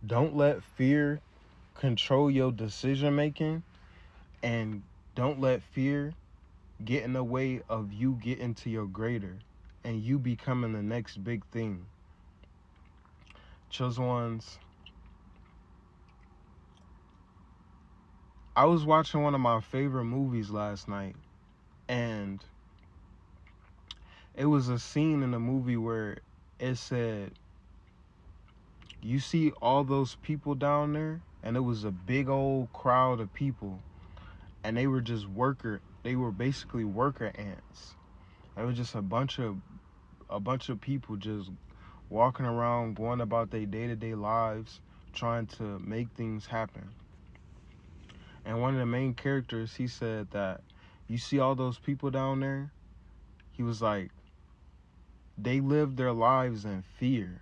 Don't let fear control your decision making, and don't let fear get in the way of you getting to your greater and you becoming the next big thing. Chosen ones, I was watching one of my favorite movies last night, and it was a scene in the movie where it said, you see all those people down there, and it was a big old crowd of people, and they were just they were basically worker ants. It was just a bunch of people just walking around, going about their day-to-day lives, trying to make things happen. And one of the main characters, he said that, you see all those people down there? He was like, they live their lives in fear.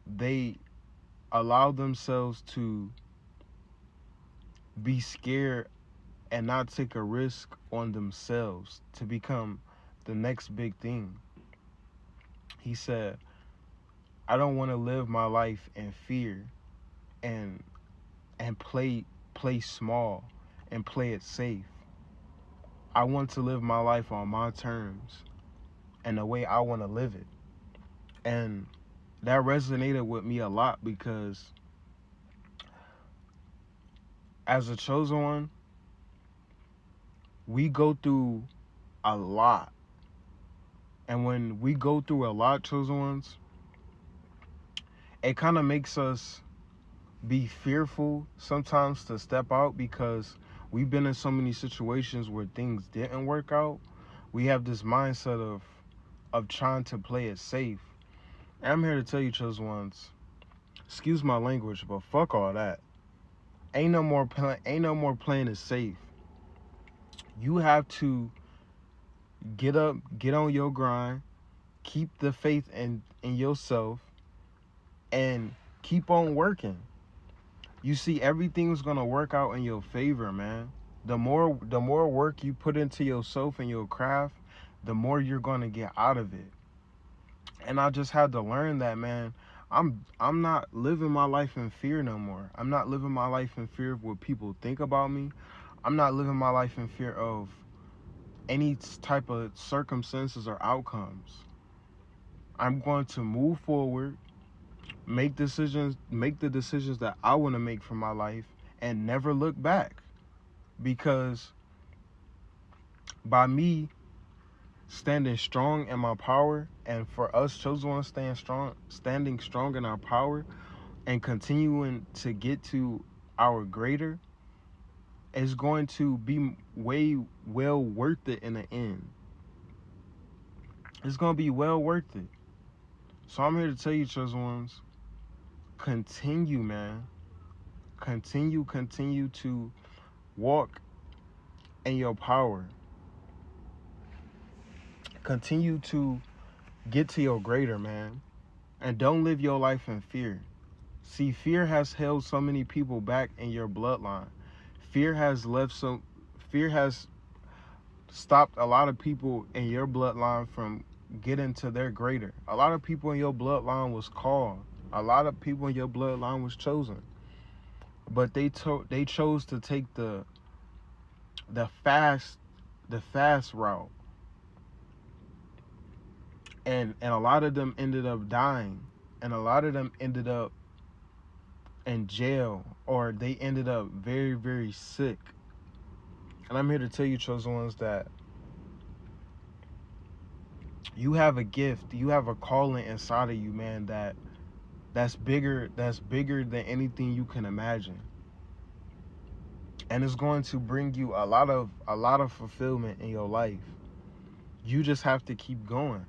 They allow themselves to be scared and not take a risk on themselves to become the next big thing. He said, I don't want to live my life in fear and play small and play it safe. I want to live my life on my terms and the way I want to live it. And that resonated with me a lot because as a chosen one, we go through a lot. And when we go through a lot, chosen ones, it kind of makes us be fearful sometimes to step out because we've been in so many situations where things didn't work out. We have this mindset of trying to play it safe. And I'm here to tell you, chosen ones, excuse my language, but fuck all that. Ain't no more playing it safe. You have to get up, get on your grind, keep the faith in yourself, and keep on working. You see, everything's gonna work out in your favor, man. The more work you put into yourself and your craft, the more you're gonna get out of it. And I just had to learn that, man. I'm not living my life in fear no more. I'm not living my life in fear of what people think about me. I'm not living my life in fear of any type of circumstances or outcomes. I'm going to move forward, make the decisions that I want to make for my life, and never look back. Because by me standing strong in my power, and for us chosen ones standing strong in our power, and continuing to get to our greater, is going to be way well worth it in the end. It's going to be well worth it. So I'm here to tell you, chosen ones, continue, man. Continue to walk in your power. Continue to get to your greater, man. And don't live your life in fear. See, fear has held so many people back in your bloodline. Fear has fear has stopped a lot of people in your bloodline from getting to their greater. A lot of people in your bloodline was called. A lot of people in your bloodline was chosen. But they chose to take the fast route. And a lot of them ended up dying, and a lot of them ended up in jail, or they ended up very, very sick. And I'm here to tell you, chosen ones, that you have a gift, you have a calling inside of you, man, that's bigger than anything you can imagine. And it's going to bring you a lot of fulfillment in your life. You just have to keep going.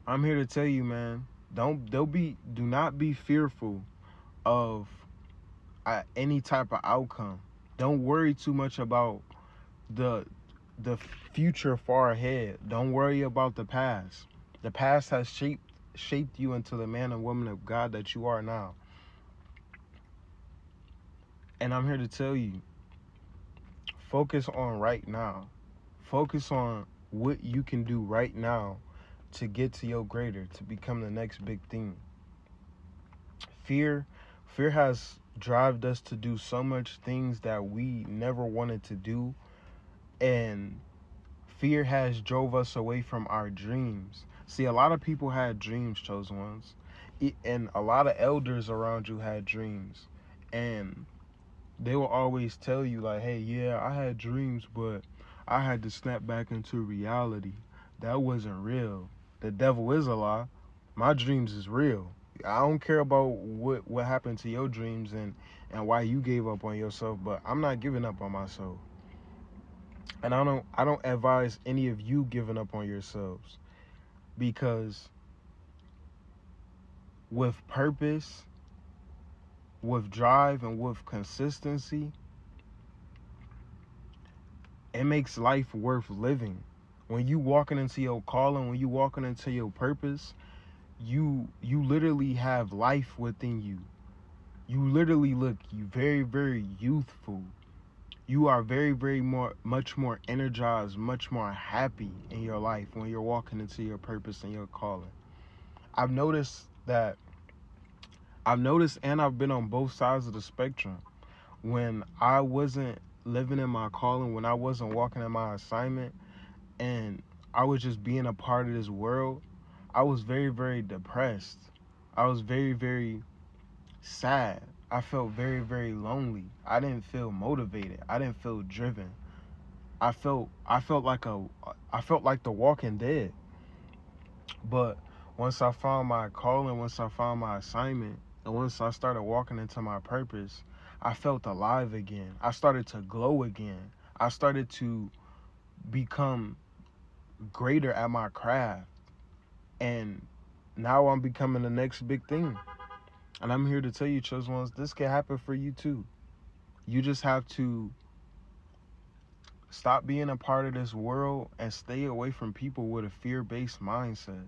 I'm here to tell you, man, do not be fearful of any type of outcome. Don't worry too much about the the future far ahead. Don't worry about the past. The past has shaped you into the man and woman of God that you are now. And I'm here to tell you, focus on right now. Focus on what you can do right now to get to your greater, to become the next big thing. Fear, fear has driven us to do so much things that we never wanted to do, and fear has drove us away from our dreams. See, a lot of people had dreams, chosen ones, and a lot of elders around you had dreams, and they will always tell you like, hey, yeah, I had dreams, but I had to snap back into reality. That wasn't real. The devil is a lie. My dreams is real. I don't care about what happened to your dreams and why you gave up on yourself, but I'm not giving up on myself. And I don't advise any of you giving up on yourselves, because with purpose, with drive, and with consistency, it makes life worth living. When you walking into your calling, when you walking into your purpose, you literally have life within you. You literally look you very, very youthful. You are very, very much more energized, much more happy in your life when you're walking into your purpose and your calling. I've noticed that I've noticed and I've been on both sides of the spectrum. When I wasn't living in my calling, when I wasn't walking in my assignment, and I was just being a part of this world, I was very, very depressed. I was very, very sad. I felt very, very lonely. I didn't feel motivated. I didn't feel driven. I felt like the walking dead. But once I found my calling, once I found my assignment, and once I started walking into my purpose, I felt alive again. I started to glow again. I started to become greater at my craft. And now I'm becoming the next big thing. And I'm here to tell you, chosen ones, this can happen for you too. You just have to stop being a part of this world and stay away from people with a fear-based mindset.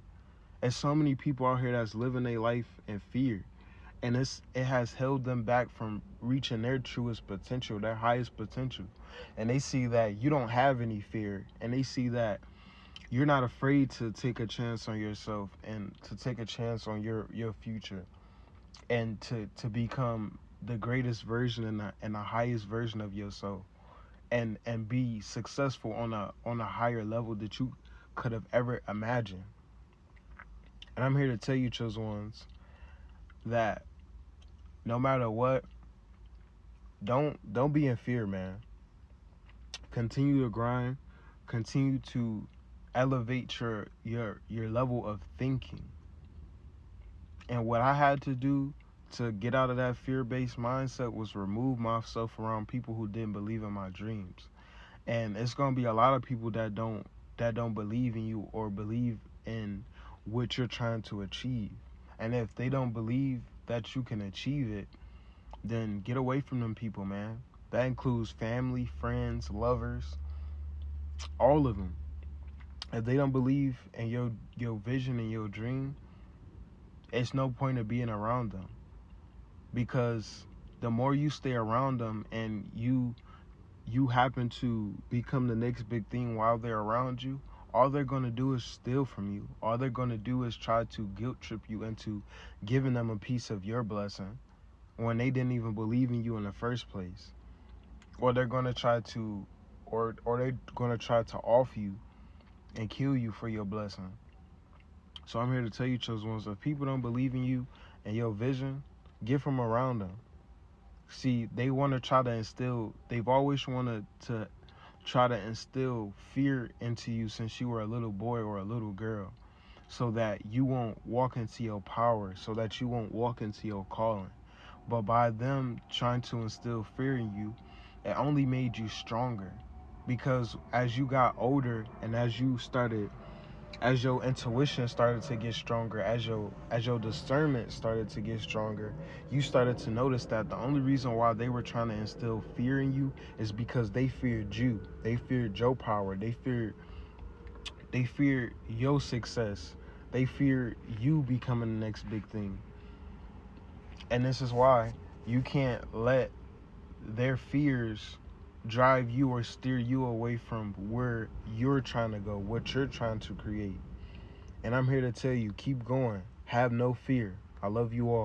There's so many people out here that's living their life in fear. And it has held them back from reaching their truest potential, their highest potential. And they see that you don't have any fear. And they see that you're not afraid to take a chance on yourself and to take a chance on your future, and to become the greatest version and the highest version of yourself, and be successful on a higher level that you could have ever imagined. And I'm here to tell you, chosen ones, that no matter what, don't be in fear, man. Continue to grind, continue to elevate your level of thinking. And what I had to do to get out of that fear-based mindset was remove myself around people who didn't believe in my dreams. And it's going to be a lot of people that don't believe in you or believe in what you're trying to achieve. And if they don't believe that you can achieve it, then get away from them people, man. That includes family, friends, lovers, all of them. If they don't believe in your vision and your dream, it's no point of being around them, because the more you stay around them and you happen to become the next big thing while they're around you, all they're going to do is steal from you. All they're going to do is try to guilt trip you into giving them a piece of your blessing when they didn't even believe in you in the first place. Or they're going to try to or they're going to try to off you and kill you for your blessing. So I'm here to tell you, chosen ones, if people don't believe in you and your vision, get from around them. See, they want to try to instill, they've always wanted to try to instill fear into you since you were a little boy or a little girl, so that you won't walk into your power, so that you won't walk into your calling. But by them trying to instill fear in you, it only made you stronger. Because as you got older and as your intuition started to get stronger, as your discernment started to get stronger, you started to notice that the only reason why they were trying to instill fear in you is because they feared you. They feared your power. They feared your success. They feared you becoming the next big thing. And this is why you can't let their fears drive you or steer you away from where you're trying to go, what you're trying to create. And I'm here to tell you, keep going. Have no fear. I love you all.